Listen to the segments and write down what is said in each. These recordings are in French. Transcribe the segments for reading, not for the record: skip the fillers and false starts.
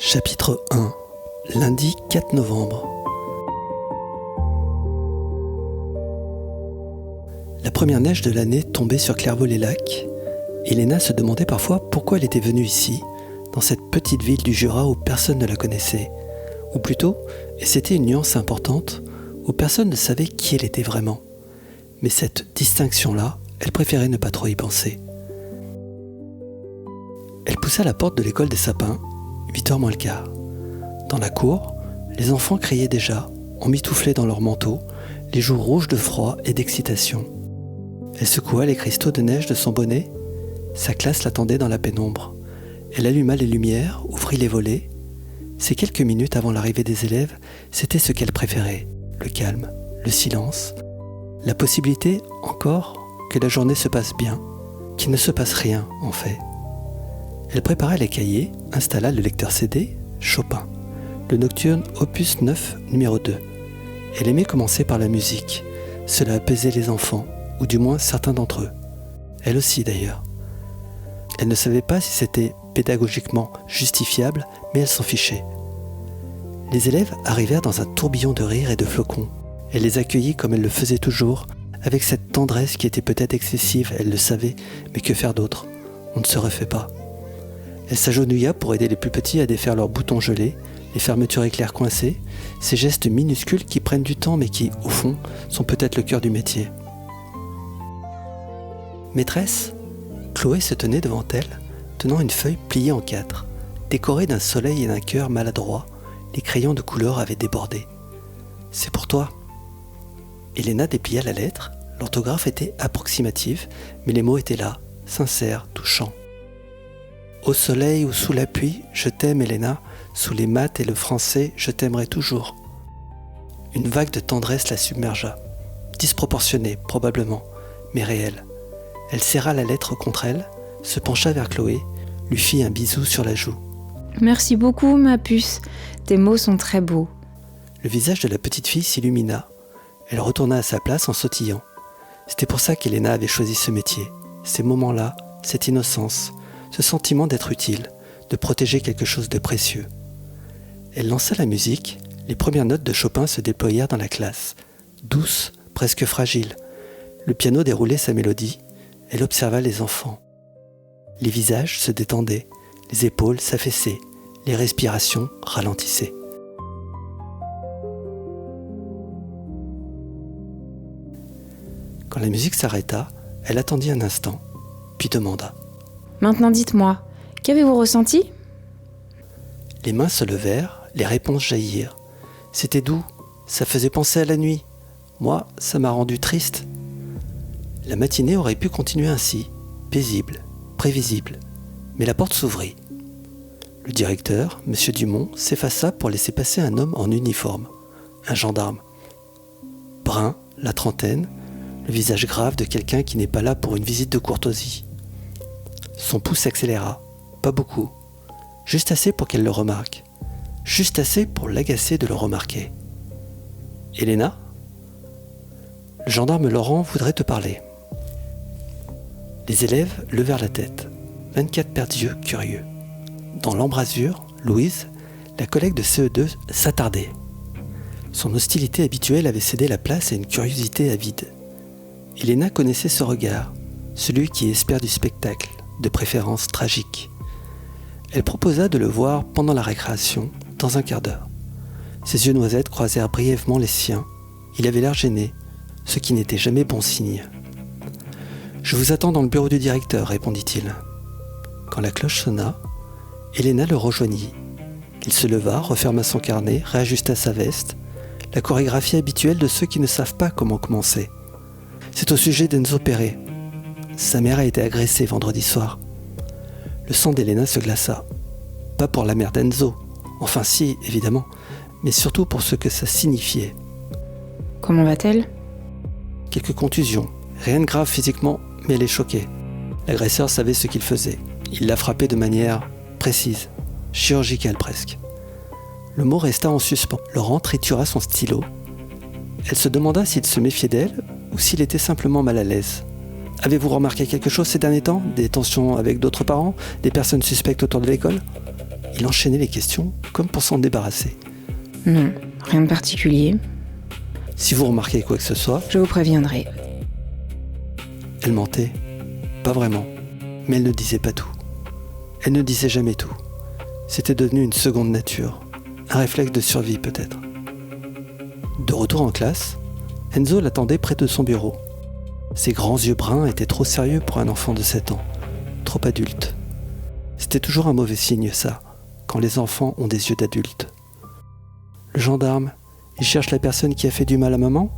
Chapitre 1. Lundi 4 novembre. La première neige de l'année tombait sur Clairvaux-les-Lacs. Elena se demandait parfois pourquoi elle était venue ici, dans cette petite ville du Jura où personne ne la connaissait. Ou plutôt, et c'était une nuance importante, où personne ne savait qui elle était vraiment. Mais cette distinction-là, elle préférait ne pas trop y penser. Elle poussa la porte de l'école des sapins, 8h moins le quart. Dans la cour, les enfants criaient déjà, emmitouflés dans leurs manteaux, les joues rouges de froid et d'excitation. Elle secoua les cristaux de neige de son bonnet. Sa classe l'attendait dans la pénombre. Elle alluma les lumières, ouvrit les volets. Ces quelques minutes avant l'arrivée des élèves, c'était ce qu'elle préférait, le calme, le silence, la possibilité, encore, que la journée se passe bien, qu'il ne se passe rien, en fait. Elle prépara les cahiers, installa le lecteur CD, Chopin, le nocturne opus 9, numéro 2. Elle aimait commencer par la musique. Cela apaisait les enfants, ou du moins certains d'entre eux. Elle aussi d'ailleurs. Elle ne savait pas si c'était pédagogiquement justifiable, mais elle s'en fichait. Les élèves arrivèrent dans un tourbillon de rires et de flocons. Elle les accueillit comme elle le faisait toujours, avec cette tendresse qui était peut-être excessive, elle le savait, mais que faire d'autre ? On ne se refait pas. Elle s'agenouilla pour aider les plus petits à défaire leurs boutons gelés, les fermetures éclairs coincées, ces gestes minuscules qui prennent du temps mais qui, au fond, sont peut-être le cœur du métier. Maîtresse, Chloé se tenait devant elle, tenant une feuille pliée en 4, décorée d'un soleil et d'un cœur maladroit. Les crayons de couleur avaient débordé. « C'est pour toi. » Elena déplia la lettre. L'orthographe était approximative, mais les mots étaient là, sincères, touchants. Au soleil ou sous la pluie, je t'aime, Elena. Sous les maths et le français, je t'aimerai toujours. Une vague de tendresse la submergea. Disproportionnée, probablement, mais réelle. Elle serra la lettre contre elle, se pencha vers Chloé, lui fit un bisou sur la joue. « Merci beaucoup, ma puce. Tes mots sont très beaux. » Le visage de la petite fille s'illumina. Elle retourna à sa place en sautillant. C'était pour ça qu'Elena avait choisi ce métier. Ces moments-là, cette innocence, ce sentiment d'être utile, de protéger quelque chose de précieux. Elle lança la musique. Les premières notes de Chopin se déployèrent dans la classe. Douces, presque fragiles. Le piano déroulait sa mélodie. Elle observa les enfants. Les visages se détendaient, les épaules s'affaissaient, les respirations ralentissaient. Quand la musique s'arrêta, elle attendit un instant, puis demanda. « Maintenant dites-moi, qu'avez-vous ressenti ?» Les mains se levèrent, les réponses jaillirent. C'était doux, ça faisait penser à la nuit. Moi, ça m'a rendu triste. La matinée aurait pu continuer ainsi, paisible, prévisible. Mais la porte s'ouvrit. Le directeur, M. Dumont, s'effaça pour laisser passer un homme en uniforme, un gendarme. Brun, la trentaine, le visage grave de quelqu'un qui n'est pas là pour une visite de courtoisie. Son pouce s'accéléra, pas beaucoup, juste assez pour qu'elle le remarque, juste assez pour l'agacer de le remarquer. « Elena ? Le gendarme Laurent voudrait te parler. » Les élèves levèrent la tête, 24 paires d'yeux curieux. Dans l'embrasure, Louise, la collègue de CE2, s'attardait. Son hostilité habituelle avait cédé la place à une curiosité avide. Elena connaissait ce regard, celui qui espère du spectacle, de préférence tragique. Elle proposa de le voir pendant la récréation, dans un quart d'heure. Ses yeux noisettes croisèrent brièvement les siens. Il avait l'air gêné, ce qui n'était jamais bon signe. « Je vous attends dans le bureau du directeur, répondit-il. Quand la cloche sonna, Elena le rejoignit. Il se leva, referma son carnet, réajusta sa veste, la chorégraphie habituelle de ceux qui ne savent pas comment commencer. C'est au sujet d'Enzo Perret. Sa mère a été agressée vendredi soir. Le sang d'Elena se glaça. Pas pour la mère d'Enzo, enfin si, évidemment, mais surtout pour ce que ça signifiait. Comment va-t-elle ? Quelques contusions, rien de grave physiquement, mais elle est choquée. L'agresseur savait ce qu'il faisait. Il l'a frappée de manière précise, chirurgicale presque. Le mot resta en suspens. Laurent tritura son stylo. Elle se demanda s'il se méfiait d'elle ou s'il était simplement mal à l'aise. Avez-vous remarqué quelque chose ces derniers temps ? Des tensions avec d'autres parents ? Des personnes suspectes autour de l'école ? Il enchaînait les questions comme pour s'en débarrasser. Non, rien de particulier. Si vous remarquez quoi que ce soit, Je vous préviendrai. elle mentait. Pas vraiment. Mais elle ne disait pas tout. Elle ne disait jamais tout. C'était devenu une seconde nature. Un réflexe de survie peut-être. De retour en classe, Enzo l'attendait près de son bureau. Ses grands yeux bruns étaient trop sérieux pour un enfant de 7 ans. Trop adulte. C'était toujours un mauvais signe ça, quand les enfants ont des yeux d'adultes. Le gendarme, il cherche la personne qui a fait du mal à maman ?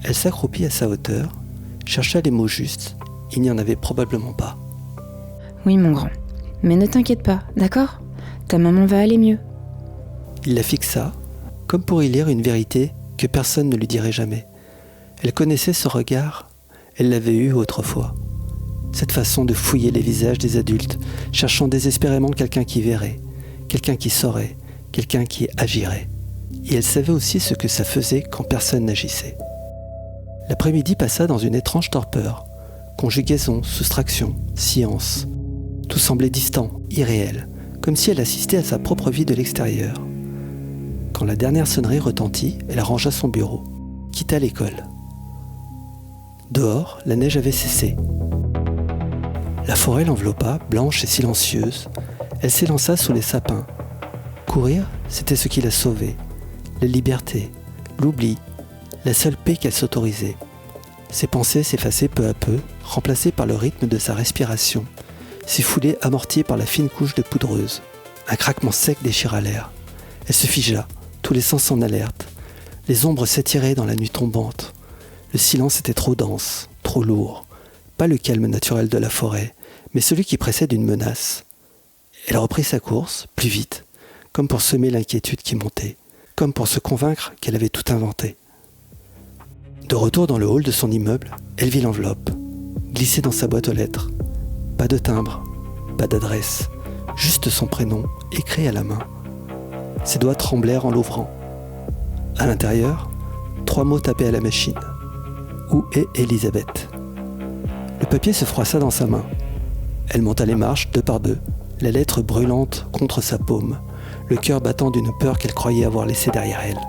Elle s'accroupit à sa hauteur, chercha les mots justes. Il n'y en avait probablement pas. Oui, mon grand. Mais ne t'inquiète pas, d'accord ? Ta maman va aller mieux. Il la fixa, comme pour y lire une vérité que personne ne lui dirait jamais. Elle connaissait ce regard, elle l'avait eu autrefois. Cette façon de fouiller les visages des adultes, cherchant désespérément quelqu'un qui verrait, quelqu'un qui saurait, quelqu'un qui agirait. Et elle savait aussi ce que ça faisait quand personne n'agissait. L'après-midi passa dans une étrange torpeur. Conjugaison, soustraction, science. Tout semblait distant, irréel, comme si elle assistait à sa propre vie de l'extérieur. Quand la dernière sonnerie retentit, elle rangea son bureau, quitta l'école. Dehors, la neige avait cessé. La forêt l'enveloppa, blanche et silencieuse. Elle s'élança sous les sapins. Courir, c'était ce qui la sauvait. La liberté, l'oubli, la seule paix qu'elle s'autorisait. Ses pensées s'effaçaient peu à peu, remplacées par le rythme de sa respiration. Ses foulées amorties par la fine couche de poudreuse. Un craquement sec déchira l'air. Elle se figea, tous les sens en alerte. Les ombres s'attiraient dans la nuit tombante. Le silence était trop dense, trop lourd. Pas le calme naturel de la forêt, mais celui qui précède une menace. Elle reprit sa course, plus vite, comme pour semer l'inquiétude qui montait, comme pour se convaincre qu'elle avait tout inventé. De retour dans le hall de son immeuble, elle vit l'enveloppe, glissée dans sa boîte aux lettres. Pas de timbre, pas d'adresse, juste son prénom, écrit à la main. Ses doigts tremblèrent en l'ouvrant. À l'intérieur, 3 mots tapés à la machine. Où est Elisabeth ? Le papier se froissa dans sa main. Elle monta les marches 2 par 2, la lettre brûlante contre sa paume, le cœur battant d'une peur qu'elle croyait avoir laissée derrière elle.